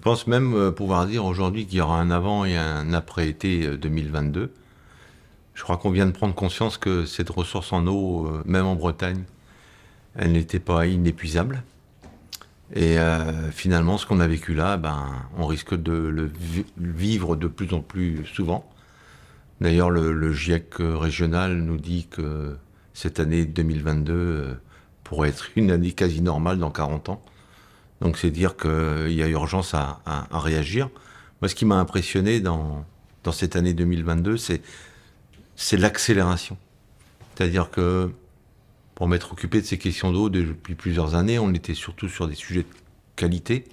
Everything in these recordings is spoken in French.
pense même pouvoir dire aujourd'hui qu'il y aura un avant et un après été 2022. Je crois qu'on vient de prendre conscience que cette ressource en eau, même en Bretagne, elle n'était pas inépuisable. Et finalement, ce qu'on a vécu là, on risque de le vivre de plus en plus souvent. D'ailleurs, le GIEC régional nous dit que cette année 2022 pourrait être une année quasi normale dans 40 ans. Donc c'est dire qu'il y a urgence à réagir. Moi, ce qui m'a impressionné dans cette année 2022, c'est l'accélération. C'est-à-dire que pour m'être occupé de ces questions d'eau depuis plusieurs années, on était surtout sur des sujets de qualité.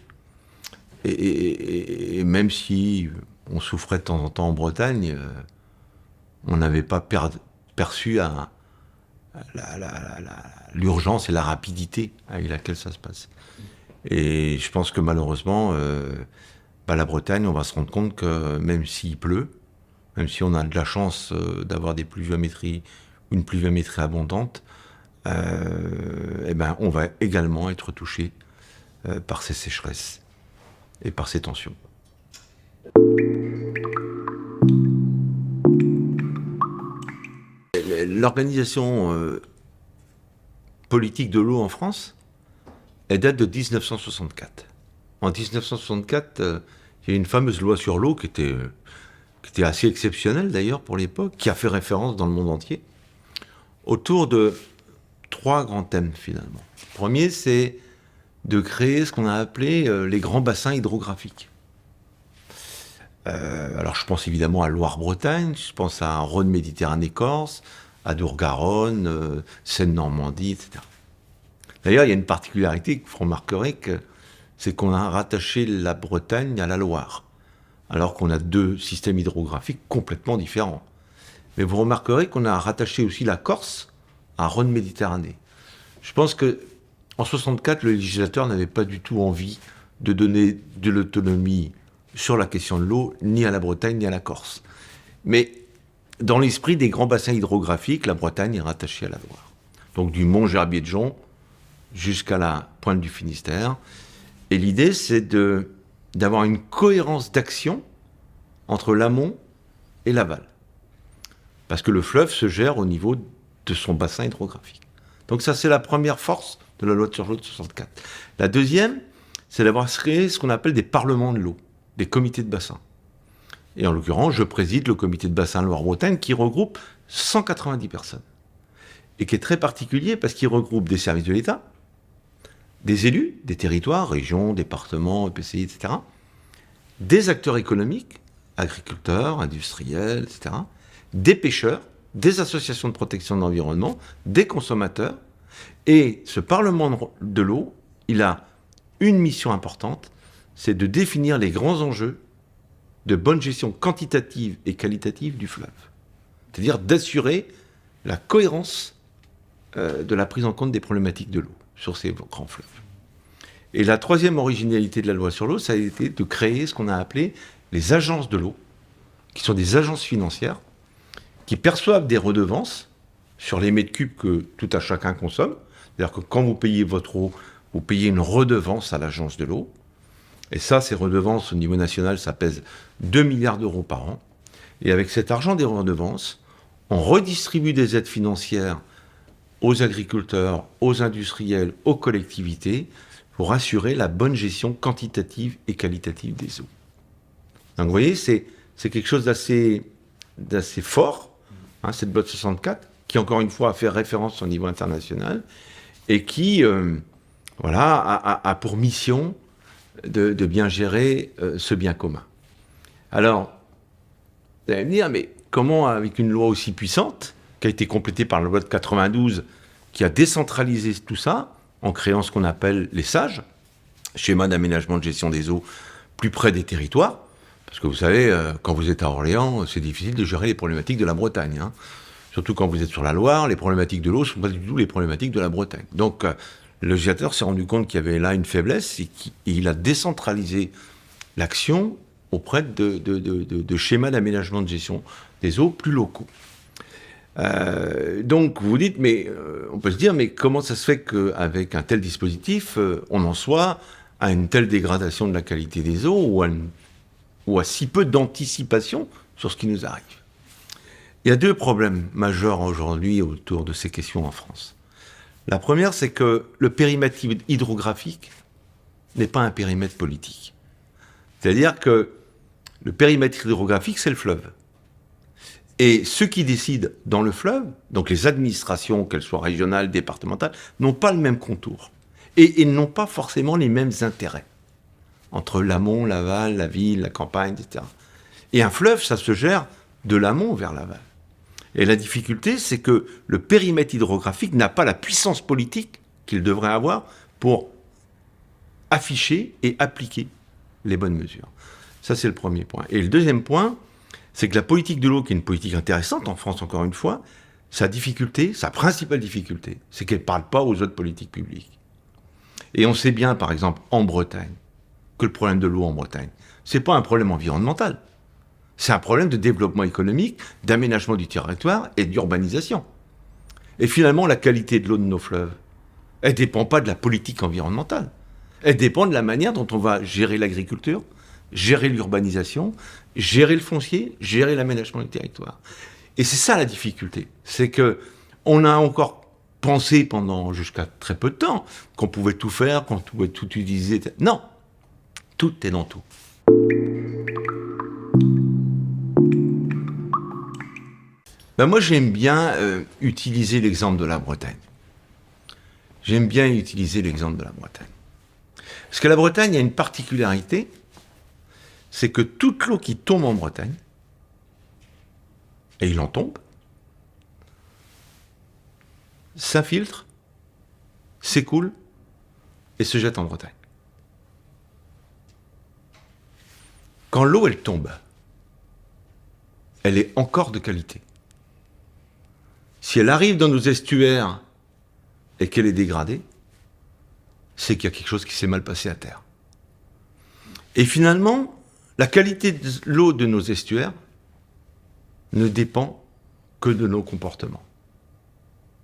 Et même si on souffrait de temps en temps en Bretagne, on n'avait pas perçu l'urgence et la rapidité avec laquelle ça se passe. Et je pense que malheureusement, la Bretagne, on va se rendre compte que même s'il pleut, même si on a de la chance d'avoir une pluviométrie abondante, on va également être touché par ces sécheresses et par ces tensions. L'organisation politique de l'eau en France, elle date de 1964. En 1964, il y a une fameuse loi sur l'eau qui était assez exceptionnelle d'ailleurs pour l'époque, qui a fait référence dans le monde entier, autour de 3 grands thèmes finalement. Le premier, c'est de créer ce qu'on a appelé les grands bassins hydrographiques. Alors je pense évidemment à Loire-Bretagne, je pense à Rhône-Méditerranée-Corse, à Dour-Garonne, Seine-Normandie, etc. D'ailleurs, il y a une particularité que vous remarquerez, c'est qu'on a rattaché la Bretagne à la Loire, alors qu'on a 2 systèmes hydrographiques complètement différents. Mais vous remarquerez qu'on a rattaché aussi la Corse à Rhône-Méditerranée. Je pense que en 64, le législateur n'avait pas du tout envie de donner de l'autonomie sur la question de l'eau, ni à la Bretagne, ni à la Corse. Mais dans l'esprit des grands bassins hydrographiques, la Bretagne est rattachée à la Loire. Donc du mont Gerbier-de-Jonc jusqu'à la pointe du Finistère. Et l'idée, c'est d'avoir une cohérence d'action entre l'amont et l'aval. Parce que le fleuve se gère au niveau de son bassin hydrographique. Donc ça, c'est la première force de la loi sur l'eau de 64. La deuxième, c'est d'avoir créé ce qu'on appelle des parlements de l'eau, des comités de bassin. Et en l'occurrence, je préside le comité de bassin Loire-Bretagne qui regroupe 190 personnes. Et qui est très particulier parce qu'il regroupe des services de l'État, des élus, des territoires, régions, départements, EPCI, etc., des acteurs économiques, agriculteurs, industriels, etc., des pêcheurs, des associations de protection de l'environnement, des consommateurs. Et ce Parlement de l'eau, il a une mission importante, c'est de définir les grands enjeux de bonne gestion quantitative et qualitative du fleuve. C'est-à-dire d'assurer la cohérence de la prise en compte des problématiques de l'eau sur ces grands fleuves. Et la troisième originalité de la loi sur l'eau, ça a été de créer ce qu'on a appelé les agences de l'eau, qui sont des agences financières qui perçoivent des redevances sur les mètres cubes que tout à chacun consomme. C'est-à-dire que quand vous payez votre eau, vous payez une redevance à l'agence de l'eau. Et ça, ces redevances au niveau national, ça pèse 2 milliards d'euros par an. Et avec cet argent des redevances, on redistribue des aides financières aux agriculteurs, aux industriels, aux collectivités, pour assurer la bonne gestion quantitative et qualitative des eaux. Donc vous voyez, c'est quelque chose d'assez fort, cette loi de 64, qui encore une fois a fait référence au niveau international, et qui a pour mission de bien gérer ce bien commun. Alors, vous allez me dire, mais comment, avec une loi aussi puissante, qui a été complétée par la loi de 92, qui a décentralisé tout ça, en créant ce qu'on appelle les SAGE, schéma d'aménagement de gestion des eaux, plus près des territoires, parce que vous savez, quand vous êtes à Orléans, c'est difficile de gérer les problématiques de la Bretagne. Surtout quand vous êtes sur la Loire, les problématiques de l'eau ne sont pas du tout les problématiques de la Bretagne. Donc, le législateur s'est rendu compte qu'il y avait là une faiblesse et il a décentralisé l'action auprès de schémas d'aménagement de gestion des eaux plus locaux. Donc vous dites, mais on peut se dire, mais comment ça se fait qu'avec un tel dispositif, on en soit à une telle dégradation de la qualité des eaux ou à si peu d'anticipation sur ce qui nous arrive. Il y a deux problèmes majeurs aujourd'hui autour de ces questions en France. La première, c'est que le périmètre hydrographique n'est pas un périmètre politique. C'est-à-dire que le périmètre hydrographique, c'est le fleuve. Et ceux qui décident dans le fleuve, donc les administrations, qu'elles soient régionales, départementales, n'ont pas le même contour. Et n'ont pas forcément les mêmes intérêts entre l'amont, l'aval, la ville, la campagne, etc. Et un fleuve, ça se gère de l'amont vers l'aval. Et la difficulté, c'est que le périmètre hydrographique n'a pas la puissance politique qu'il devrait avoir pour afficher et appliquer les bonnes mesures. Ça, c'est le premier point. Et le deuxième point, c'est que la politique de l'eau, qui est une politique intéressante en France, encore une fois, sa principale difficulté, c'est qu'elle ne parle pas aux autres politiques publiques. Et on sait bien, par exemple, en Bretagne, que le problème de l'eau en Bretagne, ce n'est pas un problème environnemental. C'est un problème de développement économique, d'aménagement du territoire et d'urbanisation. Et finalement, la qualité de l'eau de nos fleuves, elle ne dépend pas de la politique environnementale. Elle dépend de la manière dont on va gérer l'agriculture, gérer l'urbanisation, gérer le foncier, gérer l'aménagement du territoire. Et c'est ça la difficulté. C'est qu'on a encore pensé jusqu'à très peu de temps qu'on pouvait tout faire, qu'on pouvait tout utiliser. Non, tout est dans tout. Moi, j'aime bien utiliser l'exemple de la Bretagne. Parce que la Bretagne a une particularité, c'est que toute l'eau qui tombe en Bretagne, et il en tombe, s'infiltre, s'écoule et se jette en Bretagne. Quand l'eau, elle tombe, elle est encore de qualité. Si elle arrive dans nos estuaires et qu'elle est dégradée, c'est qu'il y a quelque chose qui s'est mal passé à terre. Et finalement, la qualité de l'eau de nos estuaires ne dépend que de nos comportements.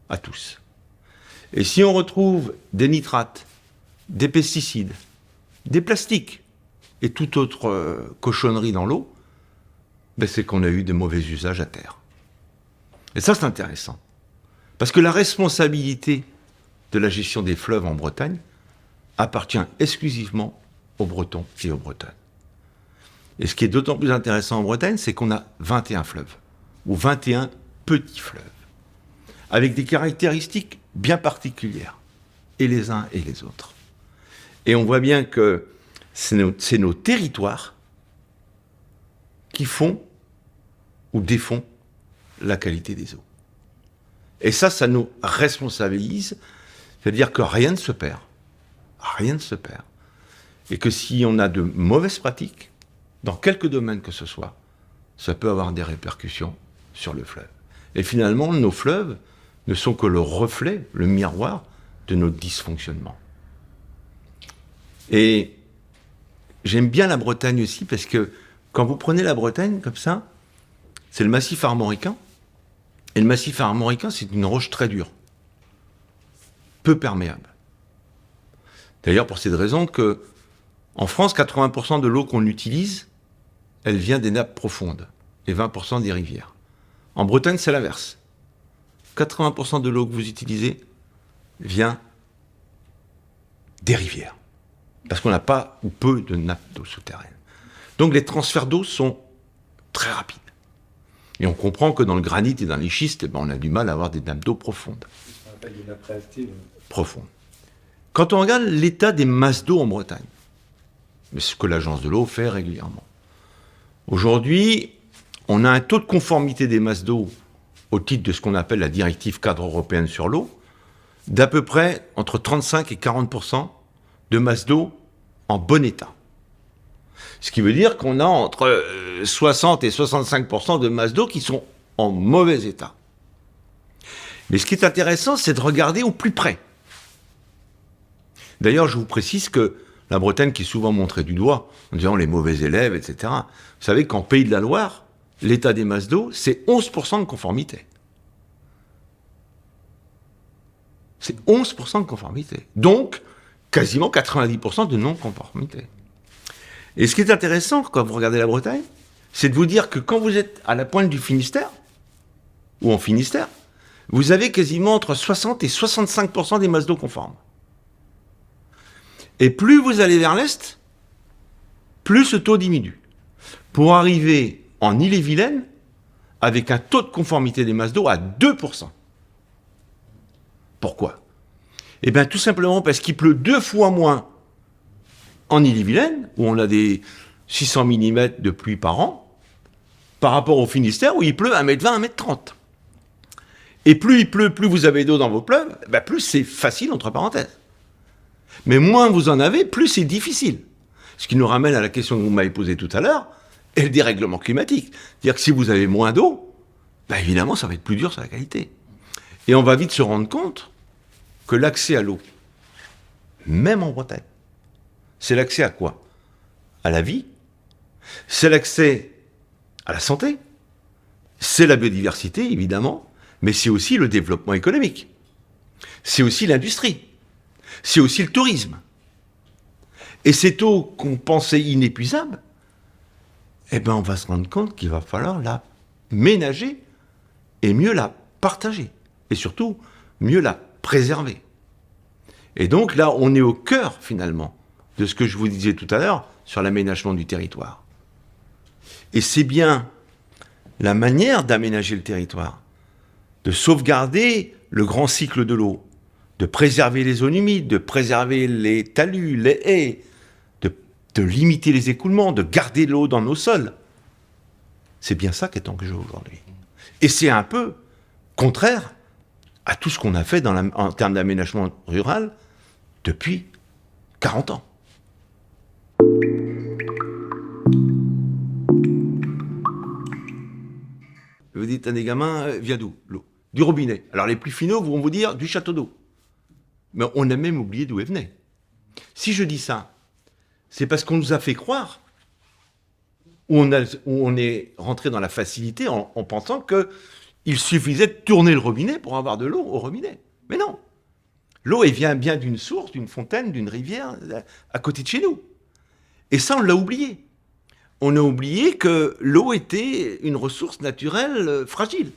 À tous. Et si on retrouve des nitrates, des pesticides, des plastiques et toute autre cochonnerie dans l'eau, c'est qu'on a eu de mauvais usages à terre. Et ça, c'est intéressant. Parce que la responsabilité de la gestion des fleuves en Bretagne appartient exclusivement aux Bretons et aux Bretonnes. Et ce qui est d'autant plus intéressant en Bretagne, c'est qu'on a 21 fleuves, ou 21 petits fleuves, avec des caractéristiques bien particulières, et les uns et les autres. Et on voit bien que c'est nos territoires qui font ou défont la qualité des eaux. Et ça nous responsabilise, c'est-à-dire que rien ne se perd. Rien ne se perd. Et que si on a de mauvaises pratiques, dans quelques domaines que ce soit, ça peut avoir des répercussions sur le fleuve. Et finalement, nos fleuves ne sont que le reflet, le miroir de nos dysfonctionnements. Et j'aime bien la Bretagne aussi, parce que quand vous prenez la Bretagne comme ça, c'est le massif armoricain. Et le massif armoricain, c'est une roche très dure, peu perméable. D'ailleurs, pour cette raison que, en France, 80% de l'eau qu'on utilise, elle vient des nappes profondes, et 20% des rivières. En Bretagne, c'est l'inverse. 80% de l'eau que vous utilisez vient des rivières, parce qu'on n'a pas ou peu de nappes d'eau souterraines. Donc les transferts d'eau sont très rapides. Et on comprend que dans le granit et dans les schistes, on a du mal à avoir des nappes d'eau profondes. On appelle des nappes réactives. Profondes. Quand on regarde l'état des masses d'eau en Bretagne, c'est ce que l'Agence de l'eau fait régulièrement. Aujourd'hui, on a un taux de conformité des masses d'eau au titre de ce qu'on appelle la directive cadre européenne sur l'eau, d'à peu près entre 35 et 40% de masses d'eau en bon état. Ce qui veut dire qu'on a entre 60 et 65% de masses d'eau qui sont en mauvais état. Mais ce qui est intéressant, c'est de regarder au plus près. D'ailleurs, je vous précise que la Bretagne, qui est souvent montrée du doigt, en disant les mauvais élèves, etc., vous savez qu'en Pays de la Loire, l'état des masses d'eau, c'est 11% de conformité. C'est 11% de conformité. Donc, quasiment 90% de non-conformité. Et ce qui est intéressant quand vous regardez la Bretagne, c'est de vous dire que quand vous êtes à la pointe du Finistère, ou en Finistère, vous avez quasiment entre 60 et 65% des masses d'eau conformes. Et plus vous allez vers l'est, plus ce taux diminue. Pour arriver en Ille-et-Vilaine, avec un taux de conformité des masses d'eau à 2%. Pourquoi ? Eh bien, tout simplement parce qu'il pleut 2 fois moins en Ille-et-Vilaine, où on a des 600 mm de pluie par an, par rapport au Finistère, où il pleut 1,20 m, 1,30 m. Et plus il pleut, plus vous avez d'eau dans vos fleuves, ben plus c'est facile, entre parenthèses. Mais moins vous en avez, plus c'est difficile. Ce qui nous ramène à la question que vous m'avez posée tout à l'heure, et le dérèglement climatique. C'est-à-dire que si vous avez moins d'eau, ben évidemment, ça va être plus dur sur la qualité. Et on va vite se rendre compte que l'accès à l'eau, même en Bretagne, c'est l'accès à quoi ? À la vie, c'est l'accès à la santé, c'est la biodiversité, évidemment, mais c'est aussi le développement économique. C'est aussi l'industrie. C'est aussi le tourisme. Et cette eau qu'on pensait inépuisable, eh ben on va se rendre compte qu'il va falloir la ménager et mieux la partager. Et surtout, mieux la préserver. Et donc là, on est au cœur, finalement, de ce que je vous disais tout à l'heure sur l'aménagement du territoire. Et c'est bien la manière d'aménager le territoire, de sauvegarder le grand cycle de l'eau, de préserver les zones humides, de préserver les talus, les haies, de limiter les écoulements, de garder l'eau dans nos sols. C'est bien ça qui est en jeu aujourd'hui. Et c'est un peu contraire à tout ce qu'on a fait en termes d'aménagement rural depuis 40 ans. Vous dites à des gamins, vient d'où l'eau ? Du robinet. Alors les plus finaux vont vous dire du château d'eau. Mais on a même oublié d'où elle venait. Si je dis ça, c'est parce qu'on nous a fait croire, ou on est rentré dans la facilité en pensant qu'il suffisait de tourner le robinet pour avoir de l'eau au robinet. Mais non. L'eau, elle vient bien d'une source, d'une fontaine, d'une rivière, à côté de chez nous. Et ça, on l'a oublié. On a oublié que l'eau était une ressource naturelle fragile,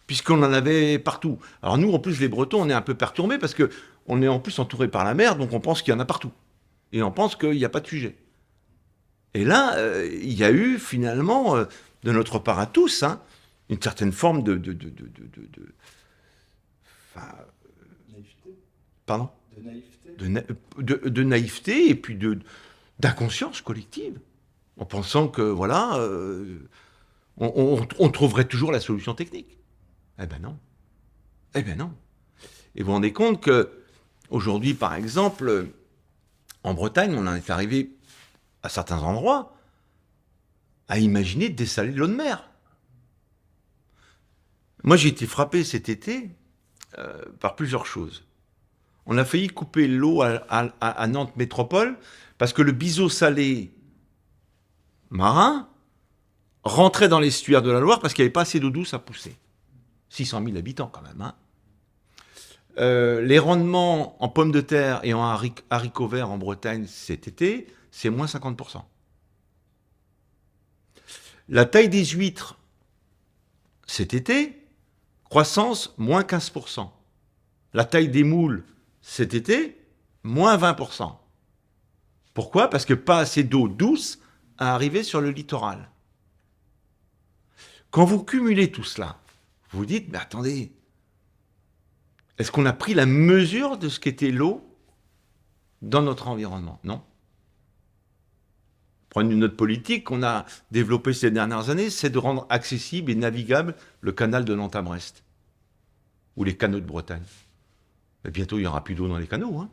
puisqu'on en avait partout. Alors nous, en plus, les Bretons, on est un peu perturbés, parce qu'on est en plus entouré par la mer, donc on pense qu'il y en a partout. Et on pense qu'il n'y a pas de sujet. Et là, il y a eu, finalement, de notre part à tous, une certaine forme Naïveté. Pardon ? De naïveté. De naïveté et puis d'inconscience collective, en pensant que, voilà, on trouverait toujours la solution technique. Eh ben non. Eh ben non. Et vous vous rendez compte qu'aujourd'hui, par exemple, en Bretagne, on en est arrivé à certains endroits à imaginer dessaler de l'eau de mer. Moi, j'ai été frappé cet été par plusieurs choses. On a failli couper l'eau à Nantes Métropole parce que le biseau salé marin rentrait dans l'estuaire de la Loire parce qu'il n'y avait pas assez d'eau douce à pousser. 600 000 habitants quand même. Les rendements en pommes de terre et en haricots verts en Bretagne cet été, c'est moins 50%. La taille des huîtres cet été, croissance moins 15%. La taille des moules cet été, moins 20%. Pourquoi ? Parce que pas assez d'eau douce à arriver sur le littoral. Quand vous cumulez tout cela, vous vous dites, mais attendez, est-ce qu'on a pris la mesure de ce qu'était l'eau dans notre environnement ? Non. Prenez une autre politique qu'on a développée ces dernières années, c'est de rendre accessible et navigable le canal de Nantes à Brest, ou les canaux de Bretagne. Mais bientôt, il n'y aura plus d'eau dans les canaux,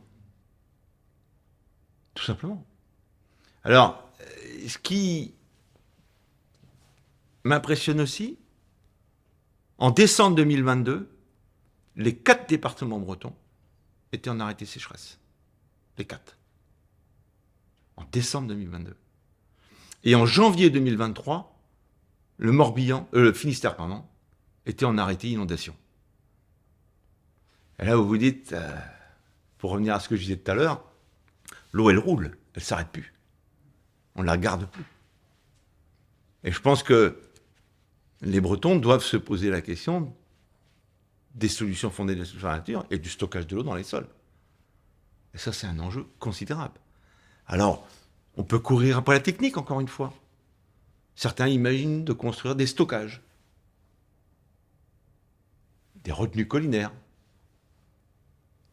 tout simplement. Alors, ce qui m'impressionne aussi, en décembre 2022, les 4 départements bretons étaient en arrêté sécheresse. Les 4. En décembre 2022. Et en janvier 2023, le Finistère, était en arrêté inondation. Et là, vous vous dites, pour revenir à ce que je disais tout à l'heure, l'eau, elle roule, elle ne s'arrête plus. On ne la garde plus. Et je pense que les Bretons doivent se poser la question des solutions fondées sur la nature et du stockage de l'eau dans les sols. Et ça, c'est un enjeu considérable. Alors, on peut courir après la technique, encore une fois. Certains imaginent de construire des stockages, des retenues collinaires.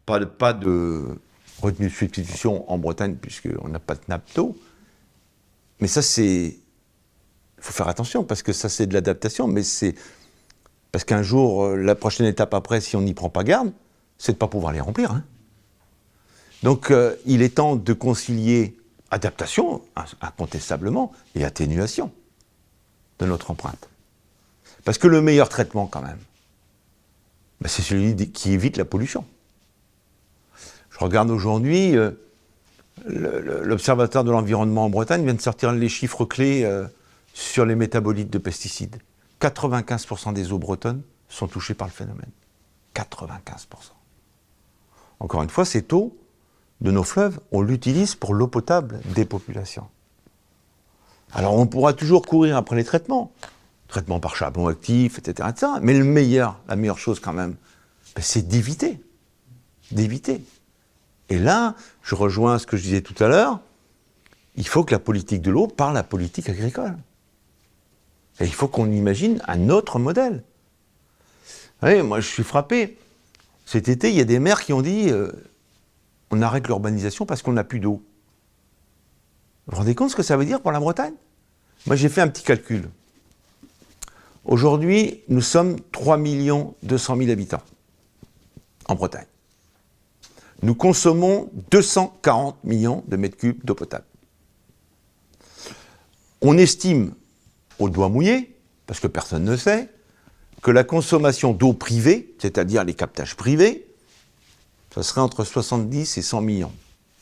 Pas de retenue de substitution en Bretagne, puisqu'on n'a pas de nappe d'eau. Mais ça, c'est... Il faut faire attention, parce que ça, c'est de l'adaptation, mais c'est... Parce qu'un jour, la prochaine étape après, si on n'y prend pas garde, c'est de ne pas pouvoir les remplir. Hein. Donc, il est temps de concilier adaptation, incontestablement, et atténuation de notre empreinte. Parce que le meilleur traitement, quand même, ben, c'est celui qui évite la pollution. Je regarde aujourd'hui, l'Observatoire de l'environnement en Bretagne vient de sortir les chiffres clés sur les métabolites de pesticides. 95% des eaux bretonnes sont touchées par le phénomène. 95%. Encore une fois, cette eau de nos fleuves, on l'utilise pour l'eau potable des populations. Alors on pourra toujours courir après les traitements par charbon actif, etc., etc. Mais la meilleure chose quand même, ben, c'est d'éviter. Et là, je rejoins ce que je disais tout à l'heure, il faut que la politique de l'eau parle à la politique agricole. Et il faut qu'on imagine un autre modèle. Vous voyez, moi je suis frappé. Cet été, il y a des maires qui ont dit on arrête l'urbanisation parce qu'on n'a plus d'eau. Vous vous rendez compte ce que ça veut dire pour la Bretagne? Moi j'ai fait un petit calcul. Aujourd'hui, nous sommes 3 200 000 habitants en Bretagne. Nous consommons 240 millions de mètres cubes d'eau potable. On estime, au doigt mouillé, parce que personne ne sait, que la consommation d'eau privée, c'est-à-dire les captages privés, ça serait entre 70 et 100 millions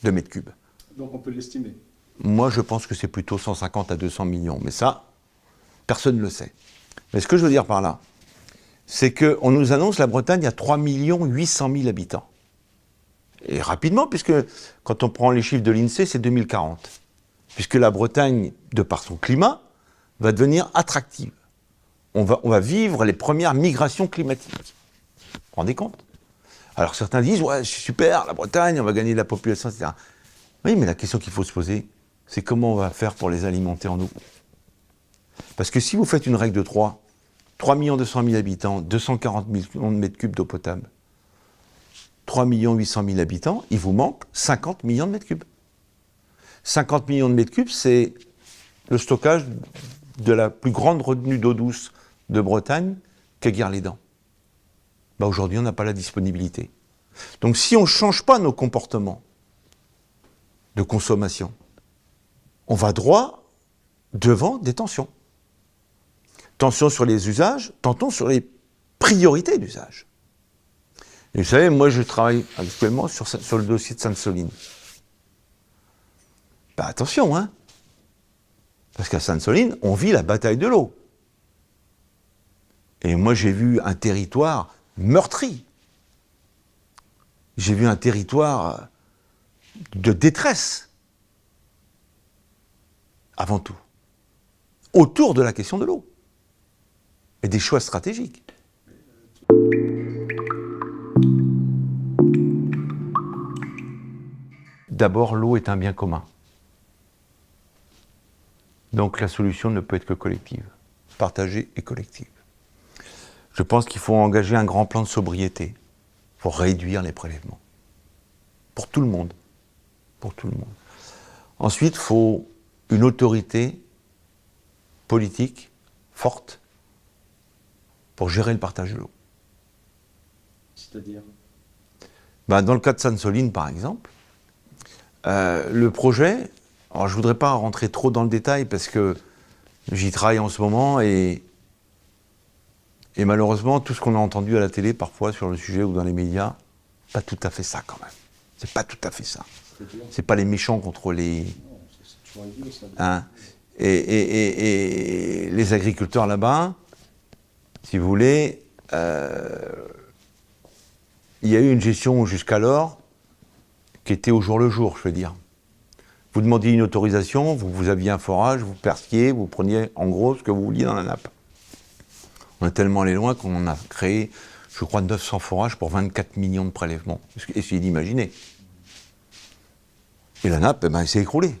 de mètres cubes. Donc on peut l'estimer. Moi, je pense que c'est plutôt 150 à 200 millions. Mais ça, personne ne le sait. Mais ce que je veux dire par là, c'est qu'on nous annonce la Bretagne à 3 800 000 habitants. Et rapidement, puisque quand on prend les chiffres de l'INSEE, c'est 2040. Puisque la Bretagne, de par son climat, va devenir attractive. On va vivre les premières migrations climatiques. Vous vous rendez compte? Alors certains disent, ouais, c'est super, la Bretagne, on va gagner de la population, etc. Oui, mais la question qu'il faut se poser, c'est comment on va faire pour les alimenter en eau. Parce que si vous faites une règle de 3 200 000 habitants, 240 millions de mètres cubes d'eau potable, 3 800 000 habitants, il vous manque 50 millions de mètres cubes. 50 millions de mètres cubes, c'est le stockage de la plus grande retenue d'eau douce de Bretagne qu'est Guerre-les-Dents. Ben aujourd'hui, on n'a pas la disponibilité. Donc si on ne change pas nos comportements de consommation, on va droit devant des tensions. Tensions sur les usages, tensions sur les priorités d'usage. Et vous savez, moi je travaille actuellement sur le dossier de Sainte-Soline. Ben attention, hein, parce qu'à Sainte-Soline, on vit la bataille de l'eau. Et moi j'ai vu un territoire meurtri. J'ai vu un territoire de détresse, avant tout, autour de la question de l'eau, et des choix stratégiques. D'abord, l'eau est un bien commun. Donc la solution ne peut être que collective, partagée et collective. Je pense qu'il faut engager un grand plan de sobriété pour réduire les prélèvements. Pour tout le monde. Pour tout le monde. Ensuite, il faut une autorité politique forte pour gérer le partage de l'eau. C'est-à-dire Ben, dans le cas de Sainte-Soline, par exemple, le projet, alors je ne voudrais pas rentrer trop dans le détail parce que j'y travaille en ce moment et malheureusement, tout ce qu'on a entendu à la télé parfois sur le sujet ou dans les médias, pas tout à fait ça quand même. C'est pas tout à fait ça. C'est pas les méchants contre les... Hein, et les agriculteurs là-bas, si vous voulez, il y a eu une gestion jusqu'alors qui était au jour le jour, je veux dire. Vous demandiez une autorisation, vous aviez un forage, vous perciez, vous preniez en gros ce que vous vouliez dans la nappe. On est tellement allé loin qu'on en a créé, je crois, 900 forages pour 24 millions de prélèvements. Essayez d'imaginer. Et la nappe, elle s'est écroulée.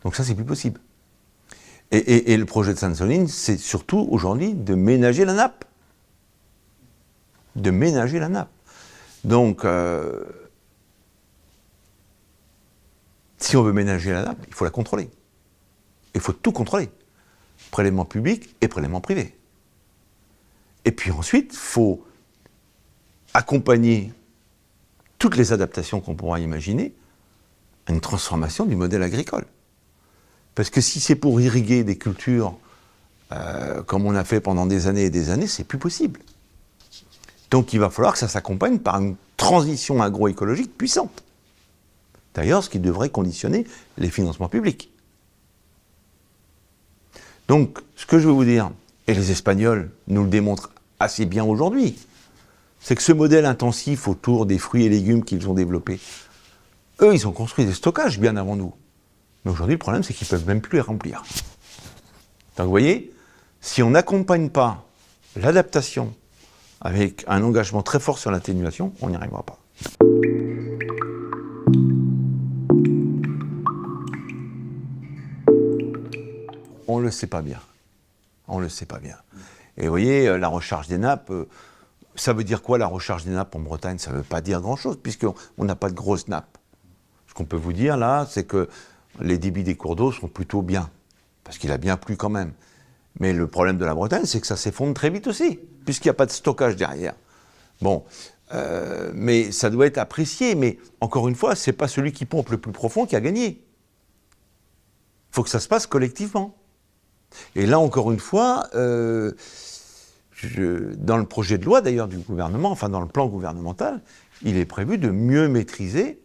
Donc ça, c'est plus possible. Et le projet de Sainte-Soline, c'est surtout aujourd'hui de ménager la nappe. De ménager la nappe. Donc, si on veut ménager la nappe, il faut la contrôler. Il faut tout contrôler. Prélèvement public et prélèvement privé. Et puis ensuite, il faut accompagner toutes les adaptations qu'on pourra imaginer à une transformation du modèle agricole. Parce que si c'est pour irriguer des cultures comme on a fait pendant des années et des années, c'est plus possible. Donc il va falloir que ça s'accompagne par une transition agroécologique puissante. D'ailleurs, ce qui devrait conditionner les financements publics. Donc, ce que je veux vous dire, et les Espagnols nous le démontrent assez bien aujourd'hui, c'est que ce modèle intensif autour des fruits et légumes qu'ils ont développé, eux, ils ont construit des stockages bien avant nous. Mais aujourd'hui, le problème, c'est qu'ils ne peuvent même plus les remplir. Donc, vous voyez, si on n'accompagne pas l'adaptation avec un engagement très fort sur l'atténuation, on n'y arrivera pas. On ne le sait pas bien. On ne le sait pas bien. Et vous voyez, la recharge des nappes, ça veut dire quoi la recharge des nappes en Bretagne? Ça ne veut pas dire grand-chose, puisqu'on n'a pas de grosses nappes. Ce qu'on peut vous dire là, c'est que les débits des cours d'eau sont plutôt bien, parce qu'il a bien plu quand même. Mais le problème de la Bretagne, c'est que ça s'effondre très vite aussi, puisqu'il n'y a pas de stockage derrière. Bon, mais ça doit être apprécié, mais encore une fois, ce n'est pas celui qui pompe le plus profond qui a gagné. Il faut que ça se passe collectivement. Et là, encore une fois, dans le projet de loi d'ailleurs du gouvernement, enfin dans le plan gouvernemental, il est prévu de mieux maîtriser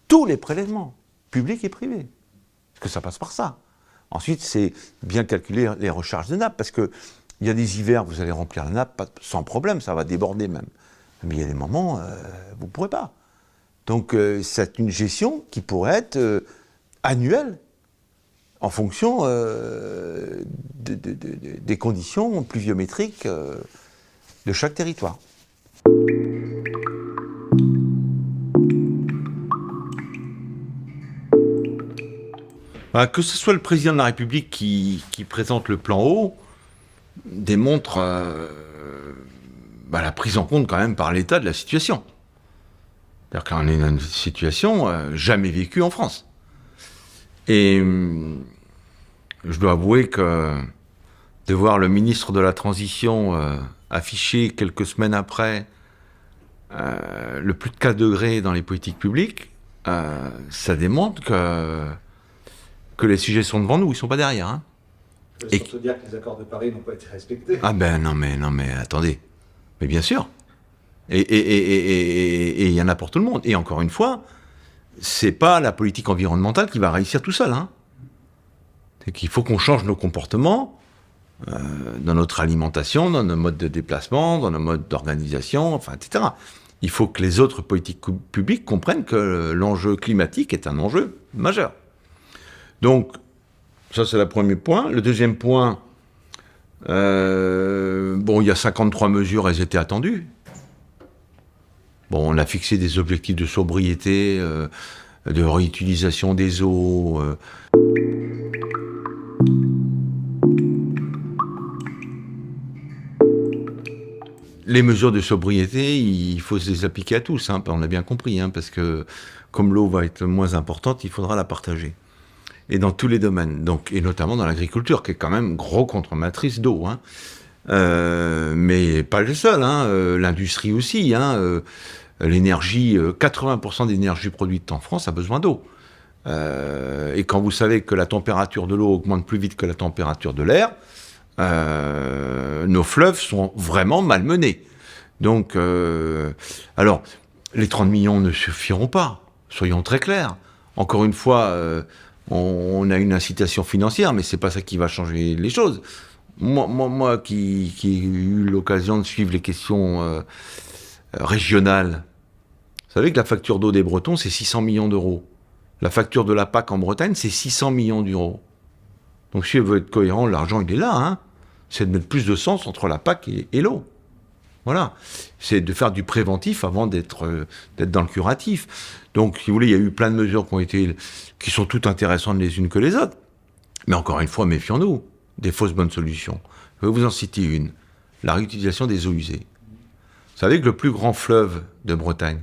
tous les prélèvements, publics et privés. Parce que ça passe par ça. Ensuite, c'est bien calculer les recharges de nappes, parce qu'il y a des hivers, vous allez remplir la nappe sans problème, ça va déborder même. Mais il y a des moments, vous ne pourrez pas. Donc, c'est une gestion qui pourrait être annuelle, en fonction des conditions pluviométriques de chaque territoire. Que ce soit le président de la République qui présente le plan eau, démontre la prise en compte quand même par l'État de la situation. C'est-à-dire qu'on est dans une situation jamais vécue en France. Et je dois avouer que de voir le ministre de la Transition afficher quelques semaines après le plus de 4 degrés dans les politiques publiques, ça démontre que les sujets sont devant nous, ils ne sont pas derrière. Hein. Ça veut surtout dire que les accords de Paris n'ont pas été respectés. Ah ben non mais attendez. Mais bien sûr. Et il y en a pour tout le monde. Et encore une fois, c'est pas la politique environnementale qui va réussir tout seul. Hein. C'est qu'il faut qu'on change nos comportements dans notre alimentation, dans nos modes de déplacement, dans nos modes d'organisation, enfin, etc. Il faut que les autres politiques publiques comprennent que l'enjeu climatique est un enjeu majeur. Donc, ça c'est le premier point. Le deuxième point, il y a 53 mesures, elles étaient attendues. Bon, on a fixé des objectifs de sobriété, de réutilisation des eaux. Les mesures de sobriété, il faut se les appliquer à tous, hein, on l'a bien compris, hein, parce que comme l'eau va être moins importante, il faudra la partager. Et dans tous les domaines, donc, et notamment dans l'agriculture, qui est quand même gros consommatrice d'eau. Hein. Mais pas le seul, hein, l'industrie aussi. Hein, l'énergie, 80% d'énergie produite en France a besoin d'eau. Et quand vous savez que la température de l'eau augmente plus vite que la température de l'air, nos fleuves sont vraiment malmenés. Donc, alors, les 30 millions ne suffiront pas, soyons très clairs. Encore une fois, on a une incitation financière, mais c'est pas ça qui va changer les choses. Moi qui ai eu l'occasion de suivre les questions régionales Vous savez que la facture d'eau des Bretons, c'est 600 millions d'euros. La facture de la PAC en Bretagne, c'est 600 millions d'euros. Donc si elle veut être cohérent, l'argent, il est là. Hein. C'est de mettre plus de sens entre la PAC et l'eau. Voilà. C'est de faire du préventif avant d'être dans le curatif. Donc, si vous voulez, il y a eu plein de mesures qui sont toutes intéressantes les unes que les autres. Mais encore une fois, méfions-nous des fausses bonnes solutions. Je vais vous en citer une. La réutilisation des eaux usées. Vous savez que le plus grand fleuve de Bretagne,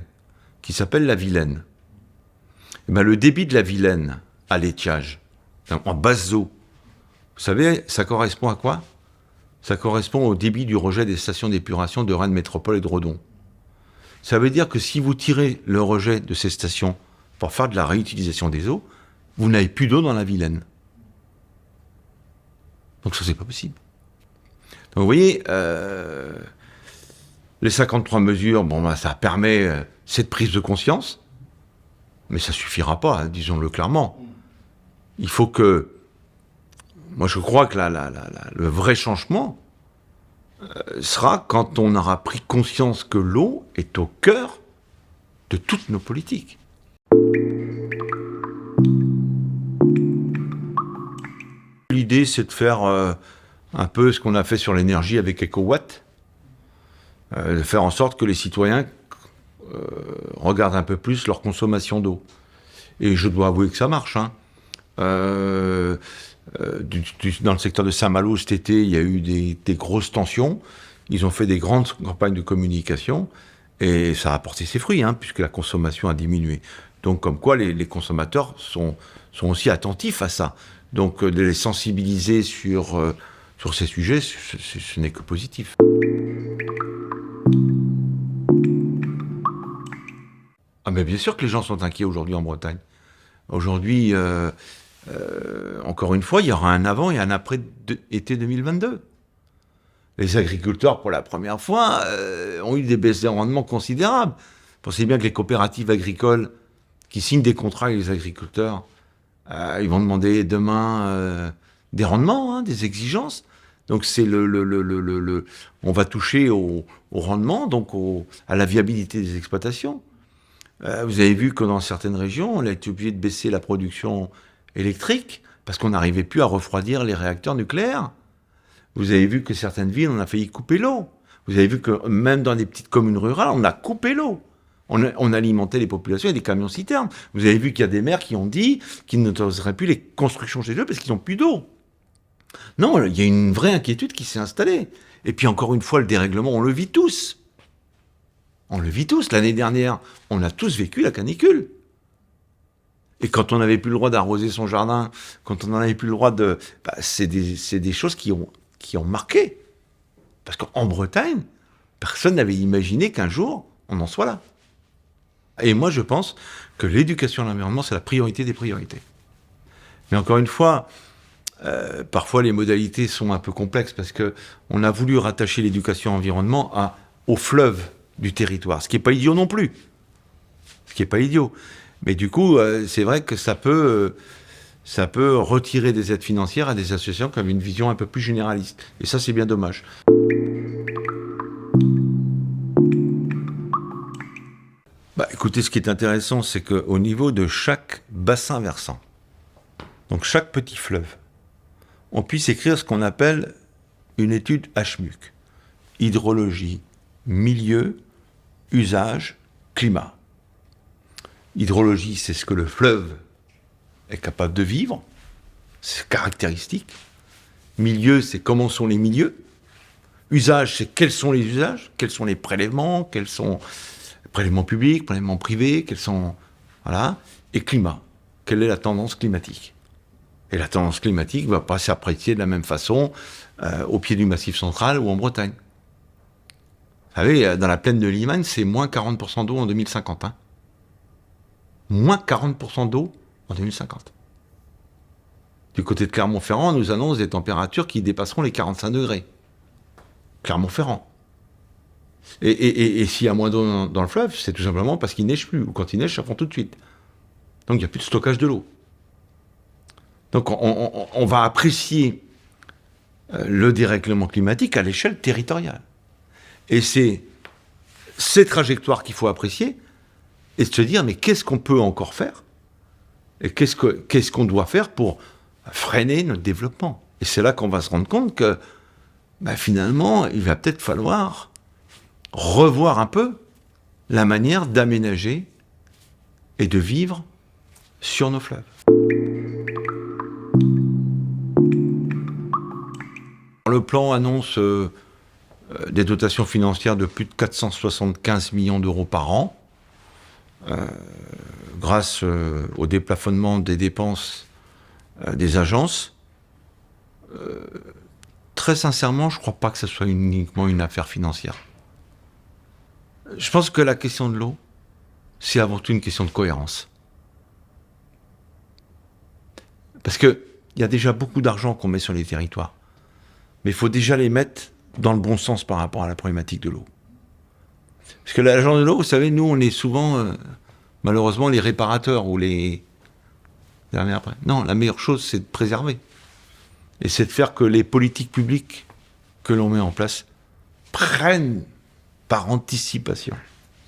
qui s'appelle la Vilaine, eh ben, le débit de la Vilaine à l'étiage, en basse eau, vous savez, ça correspond à quoi? Ça correspond au débit du rejet des stations d'épuration de Rennes Métropole et de Redon. Ça veut dire que si vous tirez le rejet de ces stations pour faire de la réutilisation des eaux, vous n'avez plus d'eau dans la Vilaine. Donc ça, c'est pas possible. Donc vous voyez, les 53 mesures, bon, ben, ça permet cette prise de conscience, mais ça suffira pas, hein, disons-le clairement. Il faut que... Moi, je crois que le vrai changement sera quand on aura pris conscience que l'eau est au cœur de toutes nos politiques. L'idée, c'est de faire un peu ce qu'on a fait sur l'énergie avec EcoWatt, de faire en sorte que les citoyens regardent un peu plus leur consommation d'eau. Et je dois avouer que ça marche. Hein. Dans le secteur de Saint-Malo, cet été, il y a eu des grosses tensions. Ils ont fait des grandes campagnes de communication et ça a apporté ses fruits, hein, puisque la consommation a diminué. Donc, comme quoi, les consommateurs sont aussi attentifs à ça. Donc, de les sensibiliser sur ces sujets, ce n'est que positif. Ah, mais bien sûr que les gens sont inquiets aujourd'hui en Bretagne. Aujourd'hui... encore une fois, il y aura un avant et un après été 2022. Les agriculteurs, pour la première fois, ont eu des baisses de rendement considérables. Pensez bien que les coopératives agricoles qui signent des contrats avec les agriculteurs, ils vont demander demain des rendements, hein, des exigences. Donc c'est on va toucher au rendement, donc à la viabilité des exploitations. Vous avez vu que dans certaines régions, on a été obligé de baisser la production électrique, parce qu'on n'arrivait plus à refroidir les réacteurs nucléaires. Vous avez vu que certaines villes, on a failli couper l'eau. Vous avez vu que même dans des petites communes rurales, on a coupé l'eau. On alimentait les populations avec des camions-citernes. Vous avez vu qu'il y a des maires qui ont dit qu'ils n'autoriseraient plus les constructions chez eux parce qu'ils n'ont plus d'eau. Non, il y a une vraie inquiétude qui s'est installée. Et puis encore une fois, le dérèglement, on le vit tous. On le vit tous. L'année dernière, on a tous vécu la canicule. Et quand on n'avait plus le droit d'arroser son jardin, quand on n'en avait plus le droit de... c'est des choses qui ont marqué. Parce qu'en Bretagne, personne n'avait imaginé qu'un jour, on en soit là. Et moi, je pense que l'éducation à l'environnement, c'est la priorité des priorités. Mais encore une fois, parfois les modalités sont un peu complexes parce qu'on a voulu rattacher l'éducation à l'environnement au fleuve du territoire, ce qui n'est pas idiot non plus. Ce qui n'est pas idiot. Mais du coup, c'est vrai que ça peut retirer des aides financières à des associations qui ont une vision un peu plus généraliste. Et ça, c'est bien dommage. Écoutez, ce qui est intéressant, c'est qu'au niveau de chaque bassin versant, donc chaque petit fleuve, on puisse écrire ce qu'on appelle une étude HMUC. Hydrologie, milieu, usage, climat. Hydrologie, c'est ce que le fleuve est capable de vivre, c'est caractéristique. Milieu, c'est comment sont les milieux. Usage, c'est quels sont les usages, quels sont les prélèvements, quels sont les prélèvements publics, prélèvements privés, quels sont... Voilà. Et climat, quelle est la tendance climatique. Et la tendance climatique ne va pas s'apprécier de la même façon au pied du Massif central ou en Bretagne. Vous savez, dans la plaine de Limagne, c'est moins 40% d'eau en 2050. Hein. Moins 40% d'eau en 2050. Du côté de Clermont-Ferrand, on nous annonce des températures qui dépasseront les 45 degrés. Clermont-Ferrand. Et s'il y a moins d'eau dans le fleuve, c'est tout simplement parce qu'il neige plus. Ou quand il neige, ça fond tout de suite. Donc il n'y a plus de stockage de l'eau. Donc on va apprécier le dérèglement climatique à l'échelle territoriale. Et c'est ces trajectoires qu'il faut apprécier et de se dire, mais qu'est-ce qu'on peut encore faire? Et qu'est-ce qu'on doit faire pour freiner notre développement? Et c'est là qu'on va se rendre compte que, finalement, il va peut-être falloir revoir un peu la manière d'aménager et de vivre sur nos fleuves. Le plan annonce des dotations financières de plus de 475 millions d'euros par an, grâce au déplafonnement des dépenses des agences. Très sincèrement, je ne crois pas que ce soit uniquement une affaire financière. Je pense que la question de l'eau, c'est avant tout une question de cohérence. Parce qu'il y a déjà beaucoup d'argent qu'on met sur les territoires. Mais il faut déjà les mettre dans le bon sens par rapport à la problématique de l'eau. Parce que l'agent de l'eau, vous savez, nous, on est souvent, malheureusement, les réparateurs ou les derniers après. Non, la meilleure chose, c'est de préserver. Et c'est de faire que les politiques publiques que l'on met en place prennent par anticipation.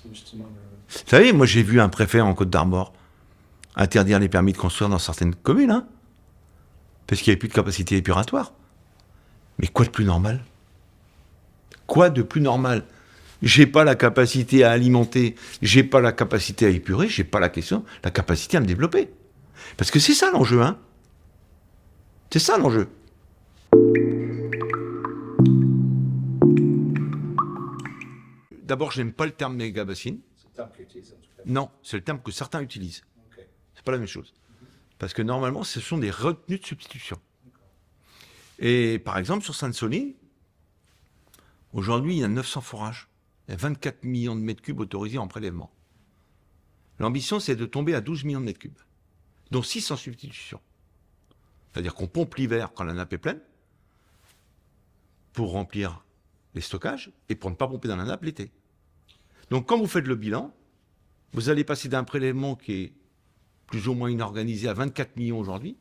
Vous savez, moi, j'ai vu un préfet en Côte-d'Armor interdire les permis de construire dans certaines communes, hein, parce qu'il n'y avait plus de capacité épuratoire. Mais quoi de plus normal? Quoi de plus normal? J'ai pas la capacité à alimenter, j'ai pas la capacité à épurer, j'ai pas la capacité à me développer. Parce que c'est ça l'enjeu, hein. C'est ça l'enjeu. D'abord, je n'aime pas le terme méga-bassine. C'est le terme qu'ils utilisent en tout cas. Non, c'est le terme que certains utilisent. Okay. C'est pas la même chose. Parce que normalement, ce sont des retenues de substitution. Et par exemple, sur Sainte-Soline, aujourd'hui, il y a 900 forages. Il y a 24 millions de mètres cubes autorisés en prélèvement. L'ambition, c'est de tomber à 12 millions de mètres cubes, dont 6 en substitution. C'est-à-dire qu'on pompe l'hiver quand la nappe est pleine, pour remplir les stockages, et pour ne pas pomper dans la nappe l'été. Donc quand vous faites le bilan, vous allez passer d'un prélèvement qui est plus ou moins inorganisé à 24 millions aujourd'hui,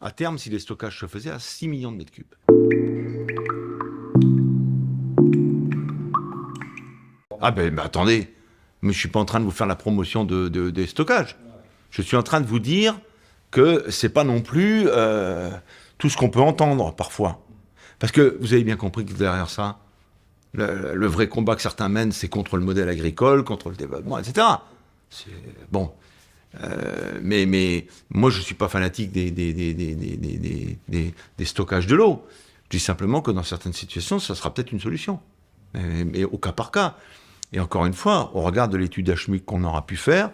à terme, si les stockages se faisaient, à 6 millions de mètres cubes. Ah attendez, mais je ne suis pas en train de vous faire la promotion des stockages. Je suis en train de vous dire que ce n'est pas non plus tout ce qu'on peut entendre parfois. Parce que vous avez bien compris que derrière ça, le vrai combat que certains mènent, c'est contre le modèle agricole, contre le développement, etc. Bon. Mais moi, je ne suis pas fanatique des stockages de l'eau. Je dis simplement que dans certaines situations, ça sera peut-être une solution. Mais au cas par cas. Et encore une fois, au regard de l'étude HMUC qu'on aura pu faire,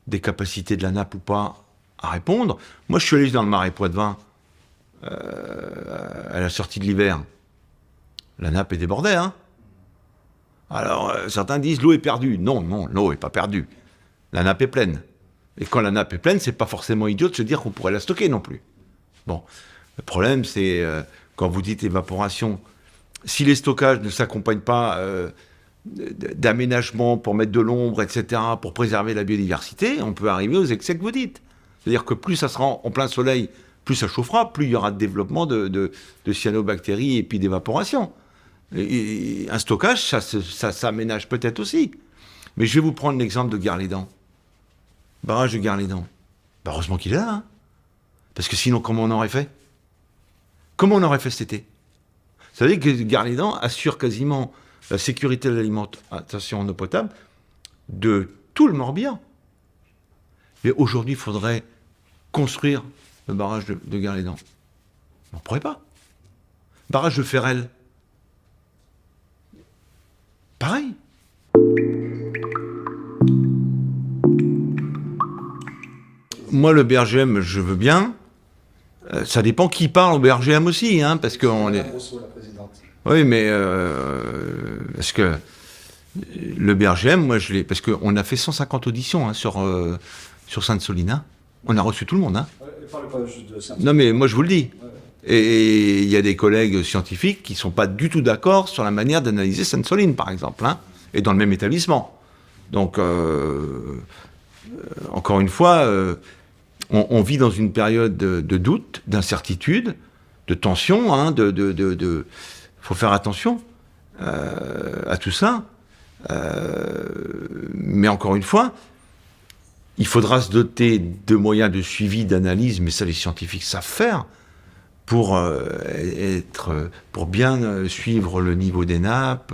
des capacités de la nappe ou pas à répondre. Moi, je suis allé dans le Marais Poitevin à la sortie de l'hiver. La nappe est débordée, hein. Alors, certains disent l'eau est perdue. Non, l'eau n'est pas perdue. La nappe est pleine. Et quand la nappe est pleine, c'est pas forcément idiot de se dire qu'on pourrait la stocker non plus. Bon, le problème, c'est quand vous dites évaporation, si les stockages ne s'accompagnent pas d'aménagement pour mettre de l'ombre, etc., pour préserver la biodiversité, on peut arriver aux excès que vous dites. C'est-à-dire que plus ça sera en plein soleil, plus ça chauffera, plus il y aura de développement de cyanobactéries et puis d'évaporation. Et un stockage, ça s'aménage peut-être aussi. Mais je vais vous prendre l'exemple de Gare-les-Dents. Barrage de Gare-les-Dents. Heureusement qu'il est là, hein. Parce que sinon, comment on aurait fait? Comment on aurait fait cet été? Vous savez que Gare-les-Dents assure quasiment la sécurité de l'alimentation en eau potable de tout le Morbihan. Mais aujourd'hui, il faudrait construire le barrage de Gare-les-Dents. On ne pourrait pas. Barrage de Ferrel. Pareil. Moi, le BRGM, je veux bien. Ça dépend qui parle au BRGM aussi, hein, parce qu'on est... Rousseau, la présidente. Oui, mais parce que le BRGM, moi, je l'ai... Parce qu'on a fait 150 auditions hein, sur Sainte-Soline. Hein. On a reçu tout le monde. Hein. Parle pas juste de Sainte-Soline. Non, mais moi, je vous le dis. Ouais. Et il y a des collègues scientifiques qui ne sont pas du tout d'accord sur la manière d'analyser Sainte-Soline, par exemple, hein, et dans le même établissement. Donc, encore une fois, on vit dans une période de doute, d'incertitude, de tension, hein, faut faire attention à tout ça. Mais encore une fois, Il faudra se doter de moyens de suivi, d'analyse, mais ça les scientifiques savent faire, pour bien suivre le niveau des nappes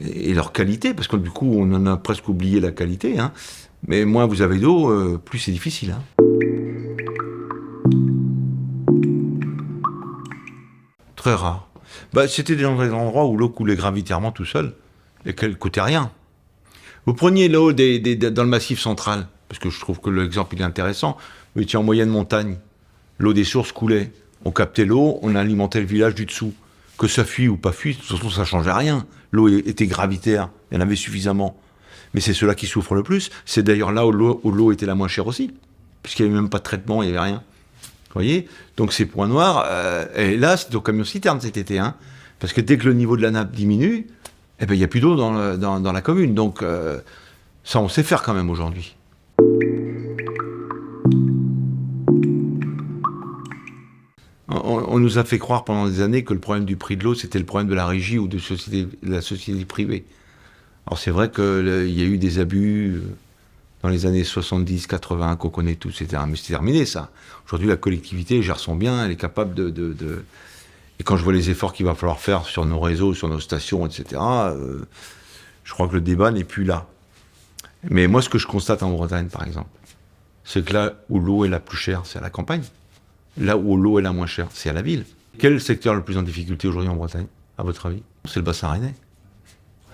et leur qualité, parce que du coup on en a presque oublié la qualité, hein. Mais moins vous avez d'eau, plus c'est difficile, hein. Très rare. C'était dans des endroits où l'eau coulait gravitairement tout seul et qu'elle ne coûtait rien. Vous preniez l'eau dans le massif central, parce que je trouve que l'exemple il est intéressant. Vous étiez en moyenne montagne, l'eau des sources coulait. On captait l'eau, on alimentait le village du dessous. Que ça fuit ou pas fuit, de toute façon ça ne changeait rien. L'eau était gravitaire, il y en avait suffisamment. Mais c'est ceux-là qui souffrent le plus. C'est d'ailleurs là où l'eau était la moins chère aussi, puisqu'il n'y avait même pas de traitement, il n'y avait rien. Vous voyez? Donc ces points noirs, et là c'est au camion-citerne cet été, hein, parce que dès que le niveau de la nappe diminue, il n'y a plus d'eau dans la commune. Donc ça on sait faire quand même aujourd'hui. On nous a fait croire pendant des années que le problème du prix de l'eau, c'était le problème de la régie ou de la société privée. Alors c'est vrai qu'il y a eu des abus dans les années 70-80 qu'on connaît tous, mais c'est terminé ça. Aujourd'hui la collectivité gère son bien, elle est capable de... Et quand je vois les efforts qu'il va falloir faire sur nos réseaux, sur nos stations, etc., je crois que le débat n'est plus là. Mais moi ce que je constate en Bretagne par exemple, c'est que là où l'eau est la plus chère, c'est à la campagne. Là où l'eau est la moins chère, c'est à la ville. Quel secteur le plus en difficulté aujourd'hui en Bretagne, à votre avis? C'est le bassin rennais.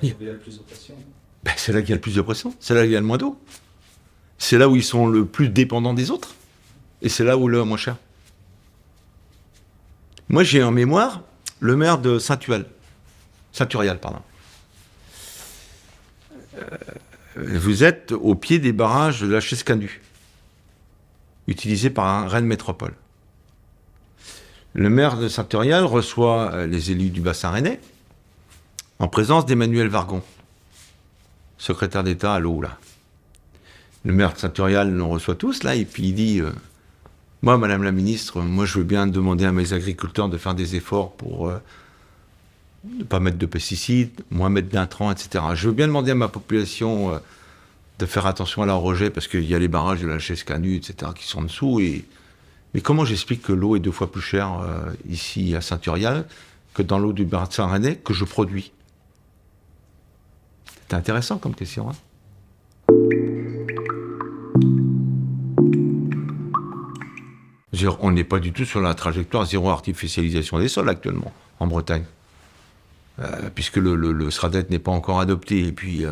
Il y a le plus de pression. C'est là qu'il y a le plus de pression, c'est là qu'il y a le moins d'eau. C'est là où ils sont le plus dépendants des autres. Et c'est là où l'eau est moins chère. Moi, j'ai en mémoire le maire de Saint-Turial, pardon. Vous êtes au pied des barrages de la Chescanu, utilisés par un Rennes Métropole. Le maire de Saint-Turial reçoit les élus du bassin rennais en présence d'Emmanuel Vargon, secrétaire d'État à l'eau, là. Le maire de Saint-Turial nous reçoit tous, là, et puis il dit moi, Madame la Ministre, moi je veux bien demander à mes agriculteurs de faire des efforts pour ne pas mettre de pesticides, moins mettre d'intrants, etc. Je veux bien demander à ma population de faire attention à leur rejet, parce qu'il y a les barrages de la Chescanu, etc., qui sont en dessous. Mais comment j'explique que l'eau est 2 fois plus chère ici à Saint-Turial que dans l'eau du bassin rennais que je produis? C'est intéressant comme question, hein. On n'est pas du tout sur la trajectoire zéro artificialisation des sols actuellement, en Bretagne. Puisque le SRADET n'est pas encore adopté. Et puis,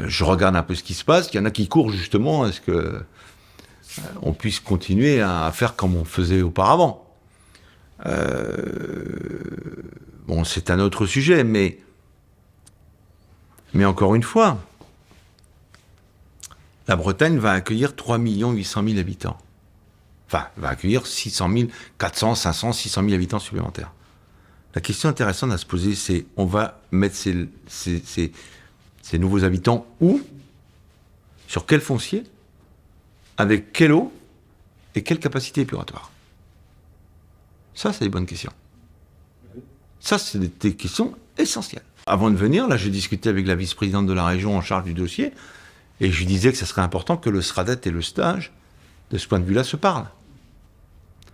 je regarde un peu ce qui se passe. Il y en a qui courent justement à ce qu'on puisse continuer à faire comme on faisait auparavant. Bon, c'est un autre sujet, mais encore une fois, la Bretagne va accueillir 3 800 000 habitants. Enfin, va accueillir 400, 500, 600 000 habitants supplémentaires. La question intéressante à se poser, c'est on va mettre ces nouveaux habitants où? Sur quel foncier? Avec quelle eau? Et quelle capacité épuratoire? Ça, c'est des bonnes questions. Ça, c'est des questions essentielles. Avant de venir, là, j'ai discuté avec la vice-présidente de la région en charge du dossier, et je lui disais que ça serait important que le SRADET et le stage, de ce point de vue-là, se parlent.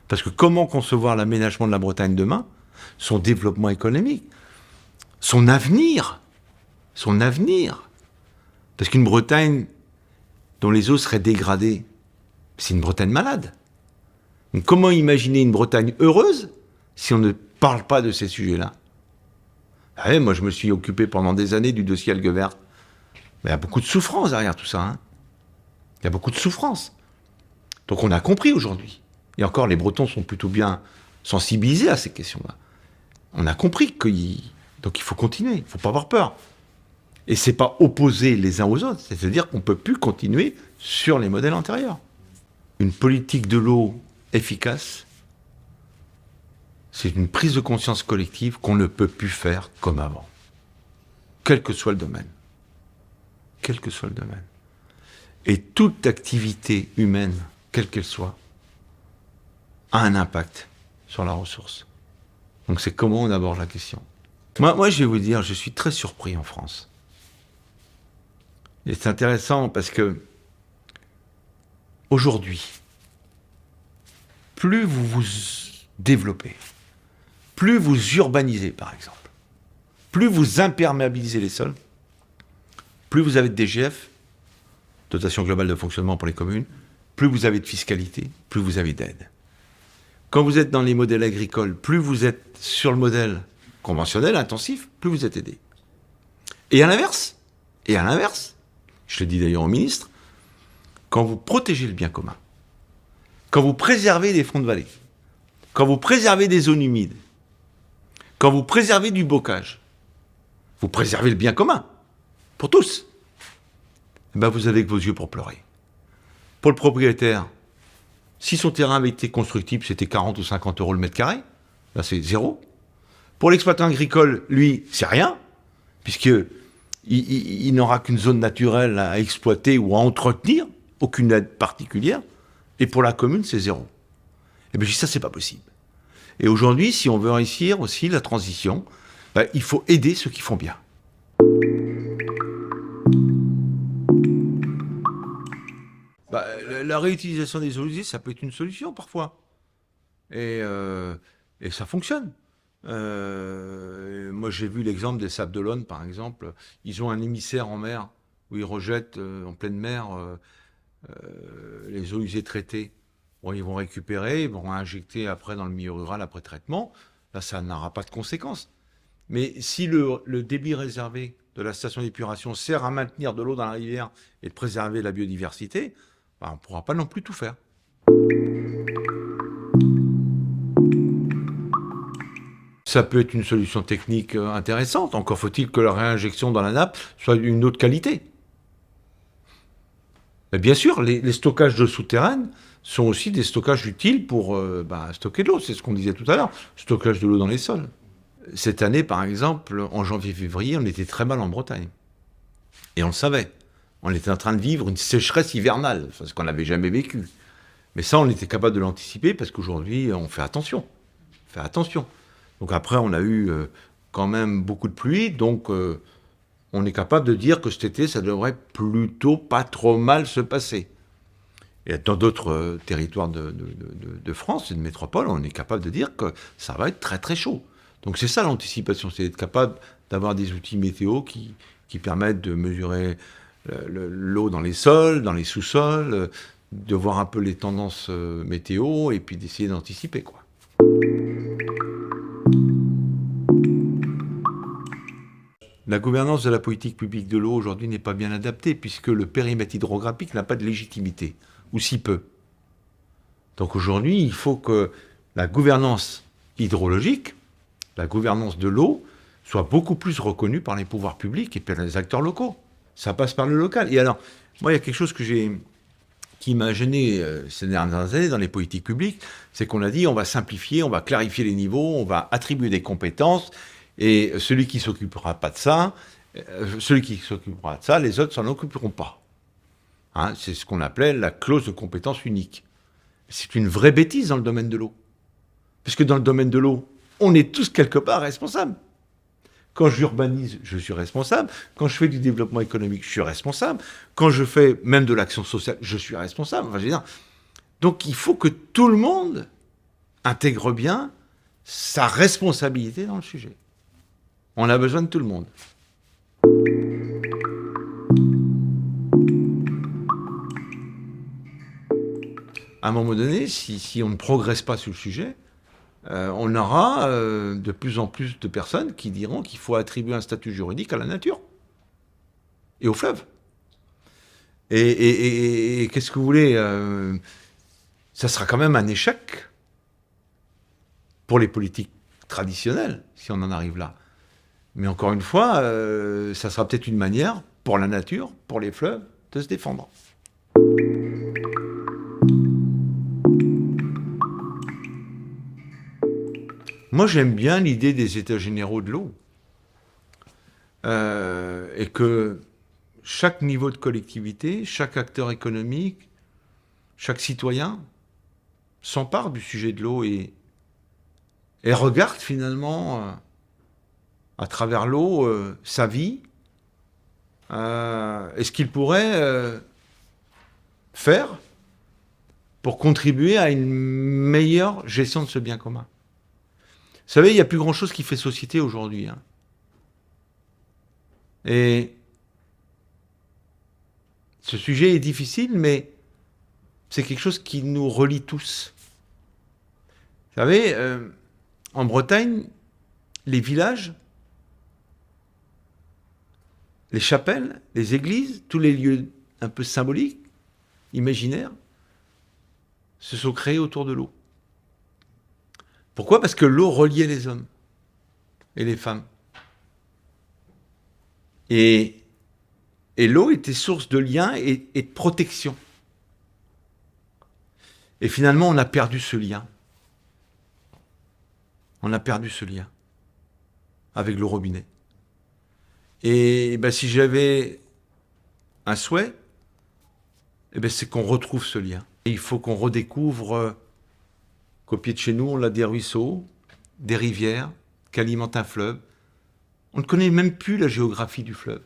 Parce que comment concevoir l'aménagement de la Bretagne demain, son développement économique, son avenir, parce qu'une Bretagne dont les eaux seraient dégradées, c'est une Bretagne malade. Donc comment imaginer une Bretagne heureuse si on ne parle pas de ces sujets-là? Moi, je me suis occupé pendant des années du dossier algues vertes. Mais il y a beaucoup de souffrance derrière tout ça, hein. Il y a beaucoup de souffrance. Donc on a compris aujourd'hui. Et encore, les Bretons sont plutôt bien sensibilisés à ces questions-là. On a compris donc il faut continuer, il ne faut pas avoir peur. Et ce n'est pas opposer les uns aux autres, c'est-à-dire qu'on ne peut plus continuer sur les modèles antérieurs. Une politique de l'eau efficace, c'est une prise de conscience collective qu'on ne peut plus faire comme avant. Quel que soit le domaine. Quel que soit le domaine. Et toute activité humaine, quelle qu'elle soit, a un impact sur la ressource. Donc c'est comment on aborde la question. Moi, je vais vous dire, je suis très surpris en France. Et c'est intéressant parce que aujourd'hui, plus vous vous développez, plus vous urbanisez, par exemple, plus vous imperméabilisez les sols, plus vous avez de DGF, dotation globale de fonctionnement pour les communes, plus vous avez de fiscalité, plus vous avez d'aide. Quand vous êtes dans les modèles agricoles, plus vous êtes sur le modèle conventionnel, intensif, plus vous êtes aidé. Et à l'inverse, je le dis d'ailleurs au ministre, quand vous protégez le bien commun, quand vous préservez des fonds de vallée, quand vous préservez des zones humides, quand vous préservez du bocage, vous préservez le bien commun, pour tous. Eh ben vous avez que vos yeux pour pleurer. Pour le propriétaire, si son terrain avait été constructible, c'était 40 ou 50 euros le mètre carré. Là, c'est zéro. Pour l'exploitant agricole, lui, c'est rien, puisqu'il n'aura qu'une zone naturelle à exploiter ou à entretenir, aucune aide particulière. Et pour la commune, c'est zéro. Et bien, je dis ça, c'est pas possible. Et aujourd'hui, si on veut réussir aussi la transition, ben, il faut aider ceux qui font bien. Bah, la réutilisation des eaux usées, ça peut être une solution parfois. Et ça fonctionne. Moi, j'ai vu l'exemple des Sables d'Olonne, par exemple. Ils ont un émissaire en mer où ils rejettent en pleine mer les eaux usées traitées. Bon, ils vont récupérer, ils vont injecter après dans le milieu rural après traitement. Là, ça n'aura pas de conséquences. Mais si le débit réservé de la station d'épuration sert à maintenir de l'eau dans la rivière et de préserver la biodiversité, ben, on ne pourra pas non plus tout faire. Ça peut être une solution technique intéressante. Encore faut-il que la réinjection dans la nappe soit d'une autre qualité. Mais bien sûr, les stockages d'eau souterraine sont aussi des stockages utiles pour stocker de l'eau. C'est ce qu'on disait tout à l'heure, stockage de l'eau dans les sols. Cette année, par exemple, en janvier-février, on était très mal en Bretagne. Et on le savait. On était en train de vivre une sécheresse hivernale, ce qu'on n'avait jamais vécu. Mais ça, on était capable de l'anticiper parce qu'aujourd'hui, on fait attention. Donc après, on a eu quand même beaucoup de pluie, donc on est capable de dire que cet été, ça devrait plutôt pas trop mal se passer. Et dans d'autres territoires de France et de métropole, on est capable de dire que ça va être très très chaud. Donc c'est ça l'anticipation, c'est être capable d'avoir des outils météo qui permettent de mesurer l'eau dans les sols, dans les sous-sols, de voir un peu les tendances météo et puis d'essayer d'anticiper, quoi. La gouvernance de la politique publique de l'eau aujourd'hui n'est pas bien adaptée puisque le périmètre hydrographique n'a pas de légitimité, ou si peu. Donc aujourd'hui, il faut que la gouvernance hydrologique, la gouvernance de l'eau, soit beaucoup plus reconnue par les pouvoirs publics et par les acteurs locaux. Ça passe par le local. Et alors, moi, il y a quelque chose qui m'a gêné ces dernières années dans les politiques publiques, c'est qu'on a dit on va simplifier, on va clarifier les niveaux, on va attribuer des compétences, et celui qui ne s'occupera pas de ça, les autres s'en occuperont pas. Hein, c'est ce qu'on appelait la clause de compétence unique. C'est une vraie bêtise dans le domaine de l'eau. Puisque dans le domaine de l'eau, on est tous quelque part responsables. Quand j'urbanise, je suis responsable. Quand je fais du développement économique, je suis responsable. Quand je fais même de l'action sociale, je suis responsable. Enfin, je veux dire, donc il faut que tout le monde intègre bien sa responsabilité dans le sujet. On a besoin de tout le monde. À un moment donné, si on ne progresse pas sur le sujet, on aura de plus en plus de personnes qui diront qu'il faut attribuer un statut juridique à la nature et au fleuve. Et qu'est-ce que vous voulez ça sera quand même un échec pour les politiques traditionnelles, si on en arrive là. Mais encore une fois, ça sera peut-être une manière pour la nature, pour les fleuves, de se défendre. Moi, j'aime bien l'idée des États généraux de l'eau. Et que chaque niveau de collectivité, chaque acteur économique, chaque citoyen s'empare du sujet de l'eau et regarde finalement à travers l'eau sa vie et ce qu'il pourrait faire pour contribuer à une meilleure gestion de ce bien commun. Vous savez, il n'y a plus grand-chose qui fait société aujourd'hui. Hein. Et ce sujet est difficile, mais c'est quelque chose qui nous relie tous. Vous savez, en Bretagne, les villages, les chapelles, les églises, tous les lieux un peu symboliques, imaginaires, se sont créés autour de l'eau. Pourquoi ? Parce que l'eau reliait les hommes et les femmes. Et l'eau était source de lien et de protection. Et finalement, on a perdu ce lien. On a perdu ce lien avec le robinet. Et ben, si j'avais un souhait, eh ben, c'est qu'on retrouve ce lien. Et il faut qu'on redécouvre qu'au pied de chez nous, on a des ruisseaux, des rivières qui alimentent un fleuve. On ne connaît même plus la géographie du fleuve.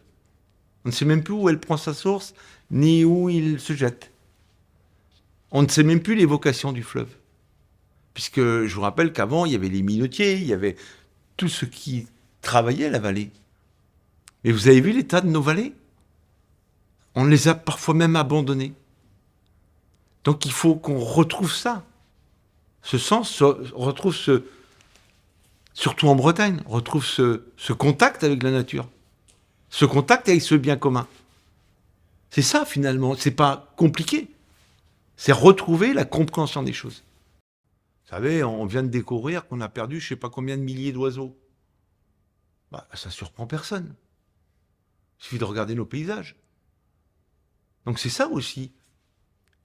On ne sait même plus où elle prend sa source, ni où il se jette. On ne sait même plus les vocations du fleuve. Puisque je vous rappelle qu'avant, il y avait les minotiers, il y avait tout ce qui travaillait la vallée. Mais vous avez vu l'état de nos vallées ? On les a parfois même abandonnées. Donc il faut qu'on retrouve ça. Ce sens, retrouve ce... Surtout en Bretagne, retrouve ce contact avec la nature. Ce contact avec ce bien commun. C'est ça finalement, c'est pas compliqué. C'est retrouver la compréhension des choses. Vous savez, on vient de découvrir qu'on a perdu je ne sais pas combien de milliers d'oiseaux. Bah, ça ne surprend personne. Il suffit de regarder nos paysages. Donc c'est ça aussi.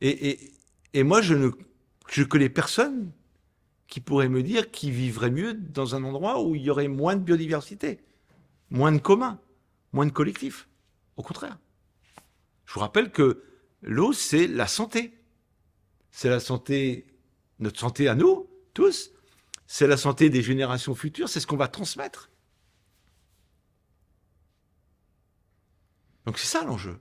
Et moi, je connais personne qui pourrait me dire qu'il vivrait mieux dans un endroit où il y aurait moins de biodiversité, moins de communs, moins de collectifs. Au contraire. Je vous rappelle que l'eau, c'est la santé. C'est la santé, notre santé à nous, tous. C'est la santé des générations futures. C'est ce qu'on va transmettre. Donc c'est ça l'enjeu.